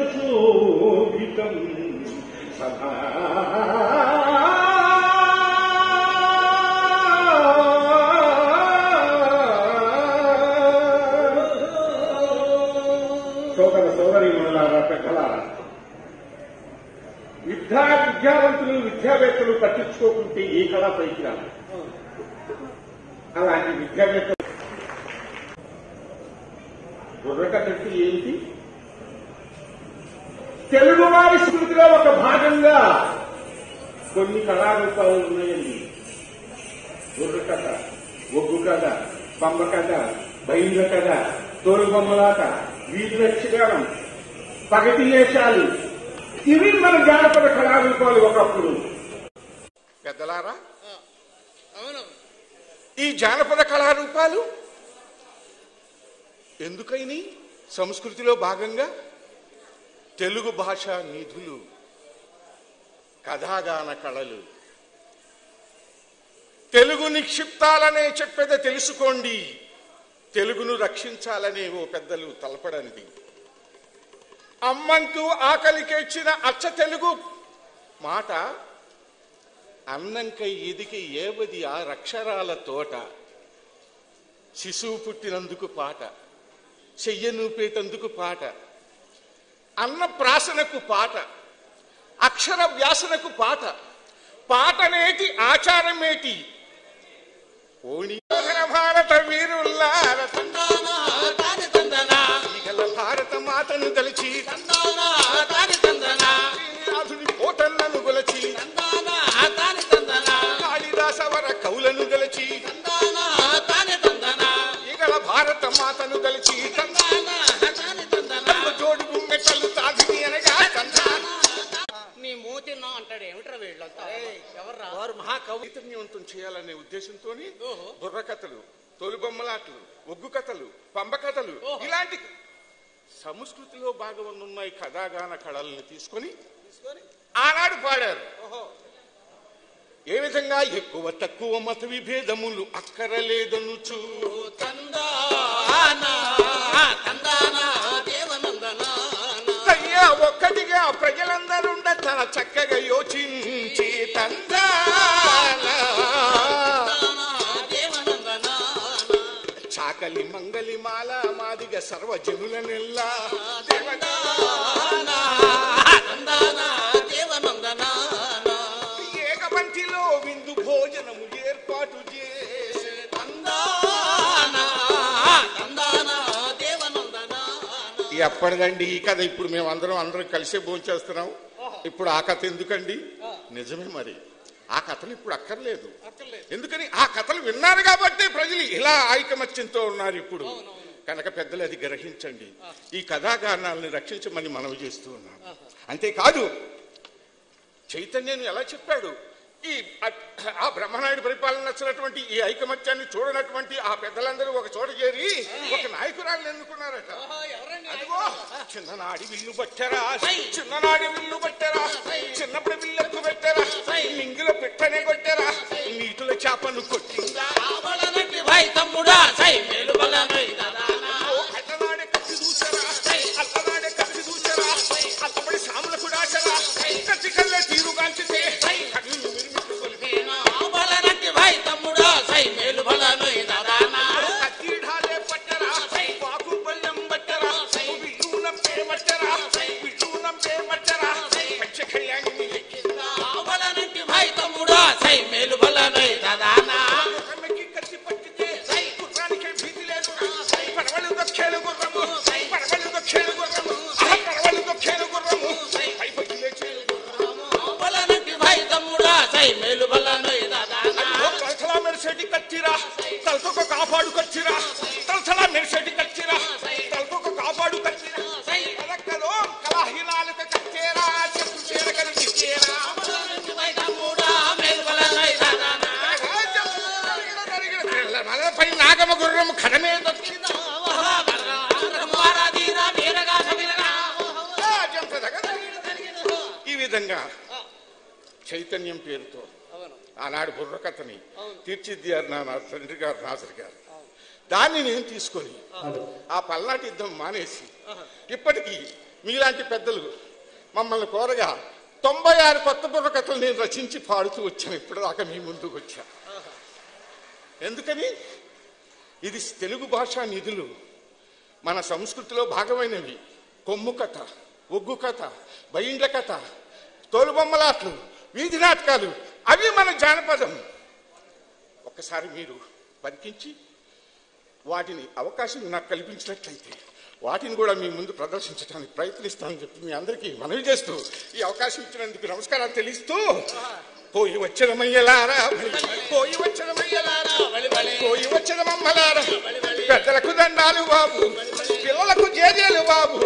విద్వద్భ్రమరశోభితం సభా సోదర సోదరీమణులారా, పెద్దలారా, విద్యావంతులు విద్యావేత్తలు పట్టించుకోకుంటే ఏ కళ పైకి రాదు. అలాంటి విద్యావేత్తలు బుర్రకథ ఏంటి? తెలుగువారి స్మృతిలో ఒక భాగంగా కొన్ని కళారూపాలు ఉన్నాయండి. బుర్రకథ, ఒగ్గు కథ, పంబ కథ, బైండ్ల కథ, తోలుబొమ్మలాట, వీధి యక్షగానం, పగటి వేషాలు, ఇవి మన జానపద కళారూపాలు ఒకప్పుడు. పెద్దలారా, ఈ జానపద కళారూపాలు ఎందుకైనా సంస్కృతిలో భాగంగా తెలుగు భాష నిధులు, కథాగాన కళలు, తెలుగు నిక్షిప్తాలనే చెప్పేది తెలుసుకోండి, తెలుగును రక్షించాలనే ఓ పెద్దలు తలపడండి. అమ్మంటూ ఆకలికేచ్చిన అచ్చ తెలుగు మాట, అన్నంకై ఎదికి ఏవది ఆ అక్షరాల తోట, శిశువు పుట్టినందుకు పాట, చెయ్యనూపేటందుకు పాట, అన్న ప్రాసనకు పాట, అక్షర వ్యాసనకు పాట, పాటనేటి ఆచారమేటి. భారత వీరుల్లార భారత మాతను తలిచి నాథుని కోటలను గొలచి కాళిదాసవర కవులను గెలిచి ఈగల భారత మాతను గెలిచి జోడుకు మెట్టలు తాగిని అనగా నీ మూతిన్నా అంటాడు. ఏమిట్రా వీళ్ళంతా? వారు మహాకవి చైతన్యవంతం చేయాలనే ఉద్దేశంతో బుర్రకథలు, తోలుబొమ్మలాటలు, ఒగ్గు కథలు, పంబ కథలు, ఇలాంటి సంస్కృతిలో భాగమన్న కథాగాన కళలను తీసుకొని ఆనాడు పాడారు. ఏ విధంగా ఎక్కువ తక్కువ మత విభేదములు అక్కరలేదనుచు అయ్యా ఒక్కటిగా ప్రజలందరుండ తన చక్కగా యోచించి చాకలి మంగలి మాల మాదిగ సర్వజనుల నెల్లా ఏకపంక్తిలో విందు భోజనము ఏర్పాటు చేసి ఎప్పటిదండి ఈ కథ? ఇప్పుడు మేము అందరం కలిసే భోంచేస్తున్నాం. ఇప్పుడు ఆ కథ ఎందుకండి? నిజమే, మరి ఆ కథలు ఇప్పుడు అక్కర్లేదు. ఎందుకని? ఆ కథలు విన్నారు కాబట్టి ప్రజలు ఇలా ఐకమత్యంతో ఉన్నారు ఇప్పుడు. కనుక పెద్దలు అది గ్రహించండి. ఈ కథాగానాలను రక్షించమని మనవి చేస్తూ ఉన్నాం. అంతేకాదు, చైతన్యం ఎలా చెప్పాడు, ఈ ఆ బ్రహ్మనాయుడు పరిపాలన నచ్చినటువంటి ఈ ఐకమత్యాన్ని చూడనటువంటి ఆ పెద్దలందరూ ఒక చోట చేరి ఒక నాయకురాలను ఎన్నుకున్నారట. అదిగో చిన్ననాడి విల్లు పట్టరా, చిన్ననాడి విల్లు పట్టరా, చిన్నప్పుడు విల్లకు పెట్టరా, మింగిలో పెట్టనే కొట్టరా, నీటిలో చేపను కొట్టిందా అల్లనాడే కత్తి దూచరా, అల్లనాడే కత్తి దూచరా, అల్లబడి సాములకు దాచరా, కత్తి కల్లే తీరుగాంచితే కాపాడు కచ్చిరా, తలసలా మెరిసేటి కచ్చిరా, తలకొక కాపాడు కచ్చిరా, కలహీనాలకు కచ్చేరా, చెప్పు చేరగలిగి విధంగా చైతన్యం పేరుతో ఆనాడు బుర్రకథని తీర్చిదిద్దారు నా తండ్రి గారు నాజర్ గారు. దాన్ని నేను తీసుకొని ఆ పల్నాటి యుద్ధం మానేసి ఇప్పటికీ మీలాంటి పెద్దలు మమ్మల్ని కోరగా 96 కొత్త బుర్రకథలు నేను రచించి పాడుతూ వచ్చాను. ఇప్పటిదాకా మీ ముందుకు వచ్చా. ఎందుకని? ఇది తెలుగు భాషా నిధులు మన సంస్కృతిలో భాగమైనవి. కొమ్ము కథ, ఒగ్గు కథ, బయిండ్ల కథ, తోలుబొమ్మలాట్లు, వీధి నాటకాలు, అవి మన జానపదం. ఒక్కసారి మీరు పరికించి వాటిని అవకాశం నాకు కల్పించినట్లయితే వాటిని కూడా మీ ముందు ప్రదర్శించడానికి ప్రయత్నిస్తానని చెప్పి మీ అందరికీ మనవి చేస్తూ ఈ అవకాశం ఇచ్చినందుకు నమస్కారాలు తెలుస్తూ, పోయి వచ్చడమయ్యలారా, పోయి వచ్చడమయ్యలారా, పోయి వచ్చడమమ్మలారా, పెద్దలకు దండాలు బాబు, పిల్లలకు జేజేలు బాబు,